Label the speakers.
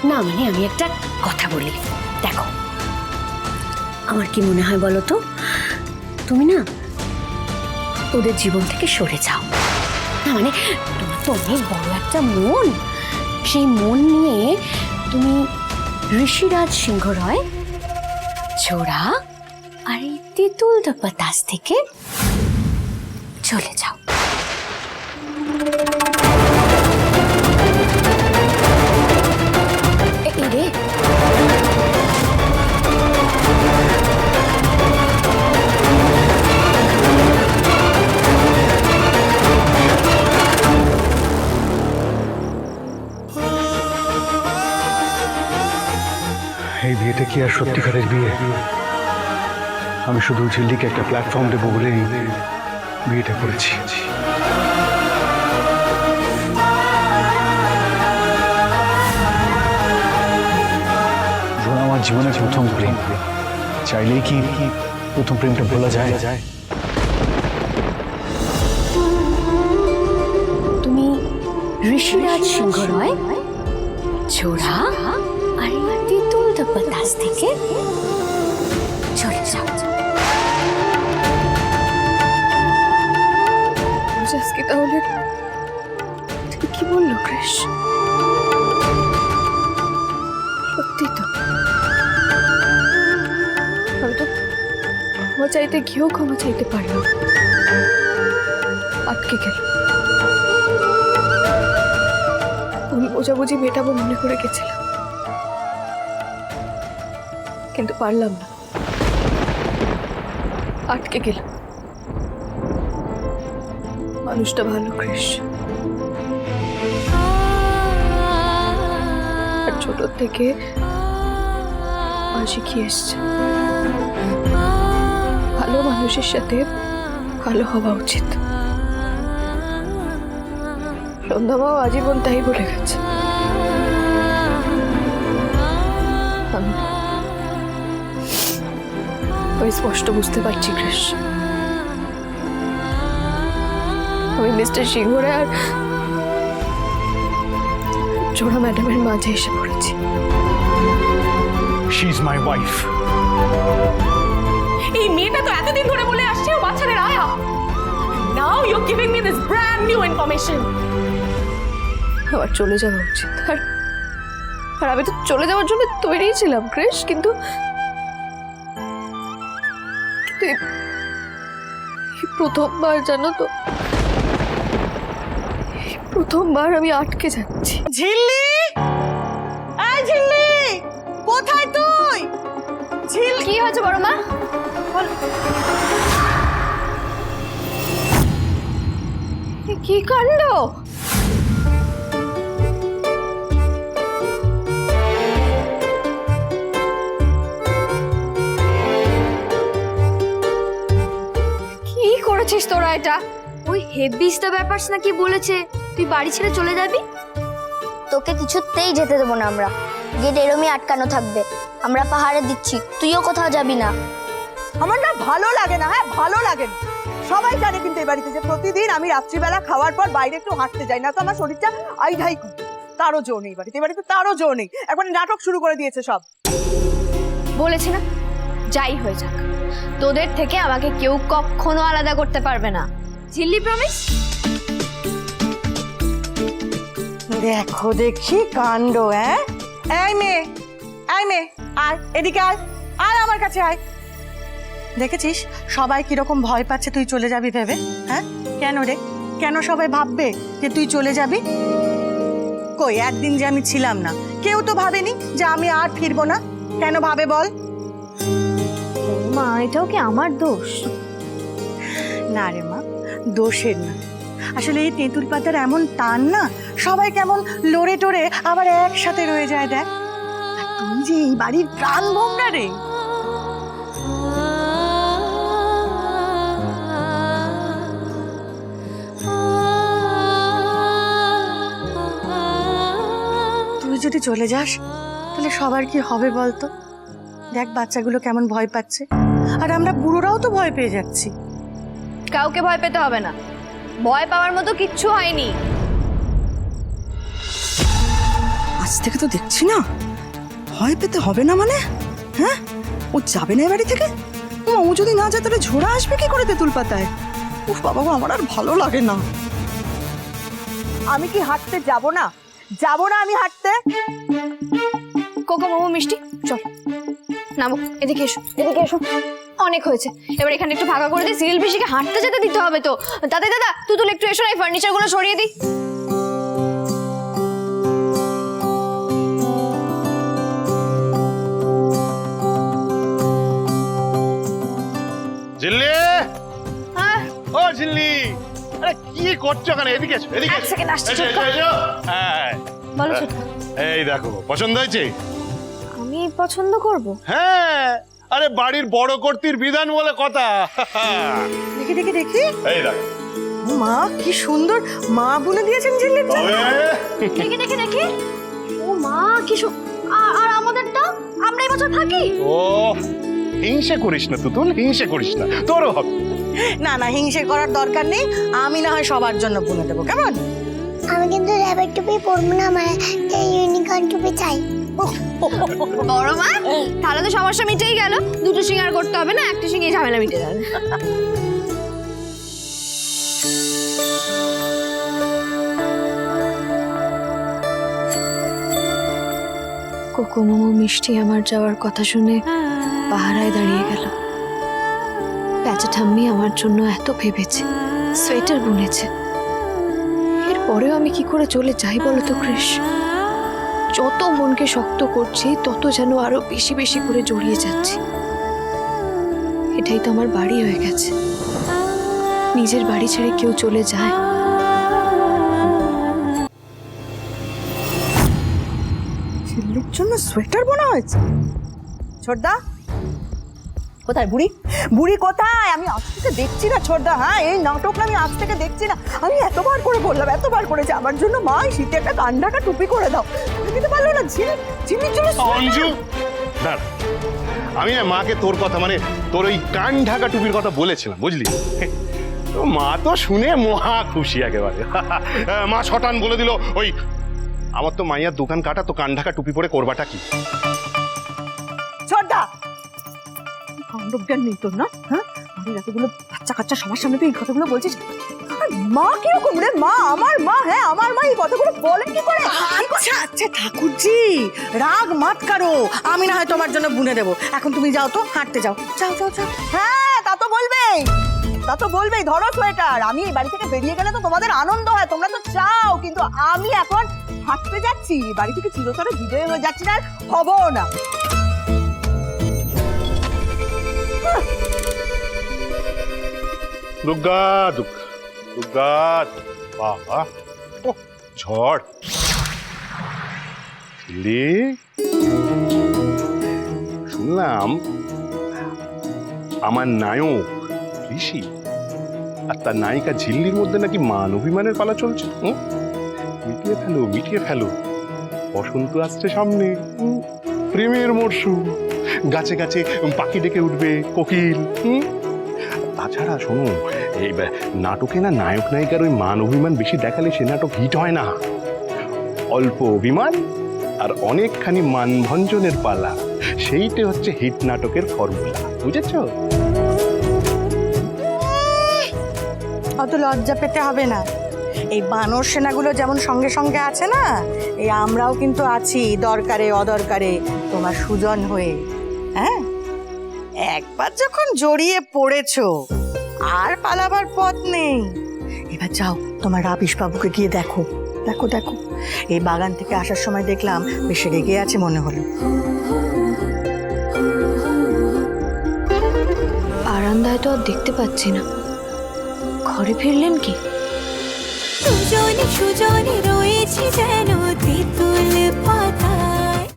Speaker 1: না মানে আমি একটা কথা বলি, দেখো আমার কি মনে হয় বলো তো, তুমি না ওদের জীবন থেকে সরে যাও। না মানে তোমার তো অনেক বড় একটা মন, সেই মন নিয়ে তুমি ঋষিরাজ সিংহ রয়, ছোড়া আর এই তেঁতুল দপাতাস থেকে চলে যাও। রে
Speaker 2: এই বিয়েটা কি আর সত্যিকারের বিয়ে? আমি শুধু ঝিল্লিকে একটা প্ল্যাটফর্ম দেবো বলেই বিয়েটা করেছি। আমার জীবনের প্রথম প্রেম, চাইলেই কি প্রথম প্রেমটা ভোলা যায়?
Speaker 1: তুমি ঋষিরাজ সিংহ রয়, ছোড়া আর এই তেঁতুল দপাতাস থেকে চলে যাও।
Speaker 3: আজকে তাহলে কি বললো কৃষ? সত্যি তো, আমি তো ক্ষমা চাইতে গিয়েও ক্ষমা চাইতে পারলাম, আটকে গেল। ভুল বোঝাবুঝি মেটাবো মনে করে গেছিলাম, কিন্তু পারলাম না, আটকে গেল। মানুষটা ভালো কৃষ, আর ছোট থেকে মা শিখিয়ে এসছে ভালো মানুষের সাথে ভালো হওয়া উচিত। সন্ধ্যামাও আজীবন তাই বলে গেছে। আমি স্পষ্ট বুঝতে পারছি কৃষ, আমি মিস্টার সিংহরে আর ছোড়া ম্যাডামের মাঝে এসে পড়েছি।
Speaker 2: She is my wife.
Speaker 3: এই মেয়েটা তো এতদিন ধরে বলে আসছে ও বাচ্চাদের আয়া। Now you are giving me this brand new information. আমার চলে যাওয়া উচিত, আর আমি তো চলে যাওয়ার জন্য তৈরি ছিলাম কৃষ, কিন্তু প্রথমবার জানো তো, প্রথমবার আমি আটকে যাচ্ছি।
Speaker 4: ঝিল্লি, এই ঝিল্লি, কোথায় তুই? ঝিল্লি,
Speaker 3: কি হয়েছে বড় মা? কি কাণ্ড! কি করেছিস তোরা এটা?
Speaker 5: ওই হেভিস্তা ব্যাপার নাকি বলেছে তুই বাড়ি ছেড়ে চলে যাবি। তোকে কিছুতেই যেতে দেবো না আমরা, গেট এরমই আটকানো থাকবে। আমরা পাহাড়ে দিচ্ছি, তুইও কোথাও যাবি না।
Speaker 4: আমার না ভালো লাগে না, হ্যাঁ ভালো লাগে না। সবাই জানে কিন্তু এই বাড়িতে যে প্রতিদিন আমি রাত্রিবেলা খাওয়ার পর বাইরে একটু হাঁটতে যাই, না তো আমার শরীরটা আইঢাই করে। তারও জো নেই বাড়িতে, বাড়িতে তারও জো নেই। এখন নাটক শুরু করে দিয়েছে সব।
Speaker 3: বলেছি না, যাই হয়ে যাক, তোদের থেকে আমাকে কেউ কখনো আলাদা করতে পারবে না। ঝিল্লি, প্রমিস?
Speaker 4: দেখো দেখি কাণ্ড। হ্যাঁ, এই মেয়ে, এই মেয়ে, আয় এদিকে, আয় আয় আমার কাছে আয়। দেখেছিস সবাই কিরকম ভয় পাচ্ছে তুই চলে যাবি ভেবে? হ্যাঁ কেন রে, কেন সবাই ভাববে যে তুই চলে যাবি? কই একদিন যে আমি ছিলাম না, কেউ তো ভাবেনি যে আমি আর ফিরবো না। কেন ভাবে বল?
Speaker 3: মা, এটাও কি আমার দোষ?
Speaker 4: না রে মা, দোষের না। আসলে এই তেঁতুল পাতার এমন টান না, সবাই কেমন লড়ে টড়ে আবার একসাথে রয়ে যায়। দেখ, আর তুই যে এই বাড়ির প্রাণ ভোমরা রে। তুই যদি চলে যাস তাহলে সবার কি হবে বলতো? দেখ বাচ্চাগুলো কেমন ভয় পাচ্ছে, আর আমরা বুড়োরাও তো ভয় পেয়ে যাচ্ছি।
Speaker 3: কাউকে ভয় পেতে হবে না, ভয় পাওয়ার মতো কিচ্ছু হয়নি।
Speaker 4: আজ থেকে তো দেখছি না, ভয় পেতে হবে না মানে? হ্যাঁ, ও যাবে না এ বাড়ি থেকে? ও যদি না যায় তাহলে ঝোড়া আসবে কি করে তেঁতুল পাতায়? উফ বাবা গো, আমার আর ভালো লাগে না। আমি কি হাঁটতে যাব না? যাব না আমি হাঁটতে?
Speaker 3: কোকো মোমো মিষ্টি চল নামো, এদিকে এসো, এদিকে এসো। অনেক হয়েছে, এবার এখানে একটু ফাঁকা করে দিই। সিরিয়াল পিসিকে হাঁটতে যেতে দিতে হবে তো। দাদা দাদা তুই একটু এসো না, এই ফার্নিচার গুলো সরিয়ে দিই।
Speaker 6: ঝিল্লি,
Speaker 3: হ্যাঁ
Speaker 6: ও ঝিল্লি, আরে কি করছো এখানে? এদিকে এসো, এদিকে
Speaker 3: এক
Speaker 6: এসো।
Speaker 3: সেকেন্ড আসছি,
Speaker 6: এসো,
Speaker 3: ছোটকা।
Speaker 6: এসো, এসো। হ্যাঁ,
Speaker 3: বলো ছোটকা।
Speaker 6: এই দেখো পছন্দ হয়েছে?
Speaker 3: আমি পছন্দ করব?
Speaker 6: হ্যাঁ, আরে বাড়ির বড় কর্ত্রীর বিধান বলে কথা।
Speaker 4: দেখি দেখি দেখি।
Speaker 6: এই দেখো।
Speaker 4: ও মা, কি সুন্দর মা বুনে দিয়েছেন ঝিল্লির জন্য।
Speaker 3: দেখি দেখি দেখি। ও মা কি আর আমাদেরটা? আমরা এই বছর থাকি?
Speaker 6: ও হিংসে করিস না তুতুল, হিংসে করিস না, তোরও হবে।
Speaker 4: না না, হিংসে করার দরকার নেই, আমি না হয় সবার জন্য বুনে দেবো, কেমন?
Speaker 5: আমি কিন্তু র্যাবের টুপি পরবো না, আমার ইউনিকর্ন টুপি চাই।
Speaker 3: বড় মা, তাহলে তো সমস্যা মিটেই গেল। দুটো সিঙ্গার করতে হবে না, একটা সিঙ্গে ঝামেলা মিটে যাবে। কোকো মোমো মিষ্টি আমার যাওয়ার কথা শুনে পাহারায় দাঁড়িয়ে গেল। প্যাচা ঠাম্মি আমার জন্য এত ভেবেছে, সোয়েটার বুনেছে। এরপরেও আমি কি করে চলে যাই বলো তো কৃষ? যত মনকে শক্ত করছি তত যেন আরো বেশি বেশি করে জড়িয়ে যাচ্ছি। এটাই তো আমার বাড়ি হয়ে গেছে। নিজের বাড়ি ছেড়ে কেউ চলে যায়?
Speaker 4: ঝিল্লির জন্য সোয়েটার বোনা হয়েছে? ছোটদা কোথায়? বুড়ি বুড়ি কোথায়? আমি আজ থেকে দেখছি না ছোটদা। হ্যাঁ, এই নাটকটা আমি আজ থেকে দেখছি না। আমি এতবার করে বললাম, এতবার করে যে আমার জন্য মা শীতে একটা কান্ডাকা টুপি করে দাও, দিতে পারলো না। ঝিল্লির জন্য
Speaker 6: অঞ্জু দাঁড়া, আমি না মাকে তোর কথা মানে তোর ওই কান ঢাকা টুপির কথা বলেছিলাম, বুঝলি? তো মা তো শুনে মহা খুশি একেবারে। মা শটান বলে দিল, ওই আমার তো মাইয়ার দোকান কাটা, তো কান ঢাকা টুপি পরে করবাটা কি?
Speaker 4: ছোটদা কাণ্ডজ্ঞান নেই তোর না? হ্যাঁ, বাড়ির এতগুলো বাচ্চা কাচ্চা সবার সামনে তুই এই কথাগুলো বলছিস? আর মা কিরকম রে? মা আমার মা, হ্যাঁ আমার মা এই কথাগুলো বলে কি করে? আচ্ছা আচ্ছা ঠাকুরজি, রাগ মাত কারো, আমি না হয় তোমার জন্য বুনে দেবো। এখন তুমি যাও তো, হাঁটতে যাও, যাও যাও যাও। হ্যাঁ, তা তো বলবেই, তা তো বলবেই। ধরো সোয়েটার। আমি এই বাড়ি থেকে বেরিয়ে গেলে তো তোমাদের আনন্দ হয়, তোমরা তো চাও, কিন্তু আমি এখন হাঁটতে যাচ্ছি, বাড়ি থেকে চিরতরে বিজয় হয়ে যাচ্ছি না, আর হবও না।
Speaker 6: দুর্গা দুর্গা দুর্গা, বাবা ও ঝড়। ঝিল্লি, শুনলাম আমার নায়ক ঋষি আর তার নায়িকা ঝিল্লির মধ্যে নাকি মান অভিমানের পালা চলছে। মিটিয়ে ফেলো, মিটিয়ে ফেলো। বসন্ত আসছে সামনে, প্রেমের মরশুম, গাছে গাছে পাখি ডেকে উঠবে, কোকিল। তাছাড়া শোনো, এই নাটকে না নায়ক নায়িকার ওই মান অভিমান বেশি দেখালে সে নাটক হিট হয় না। অল্প অভিমান আর অনেকখানি মানভঞ্জনের পালা, সেইটা হচ্ছে হিট নাটকের ফর্মুলা, বুঝেছ?
Speaker 4: অত লজ্জা পেতে হবে না। এই বানর সেনাগুলো যেমন সঙ্গে সঙ্গে আছে না, এই আমরাও কিন্তু আছি দরকারে অদরকারে তোমার সুজন হয়ে। হ্যাঁ, একবার যখন জড়িয়ে পড়েছো আর পালাবার পথ নেই। এবার যাও, তোমার রাবিশ বাবুকে গিয়ে দেখো, দেখো দেখো। এই বাগান থেকে আসার সময় দেখলাম বেশ রেগে আছে মনে হলো।
Speaker 3: বারান্দায় তো আর দেখতে পাচ্ছি না, ঘরে ফিরলেন কি?
Speaker 7: সুজনে সুজনে রয়েছে যেন তেঁতুল পাতা।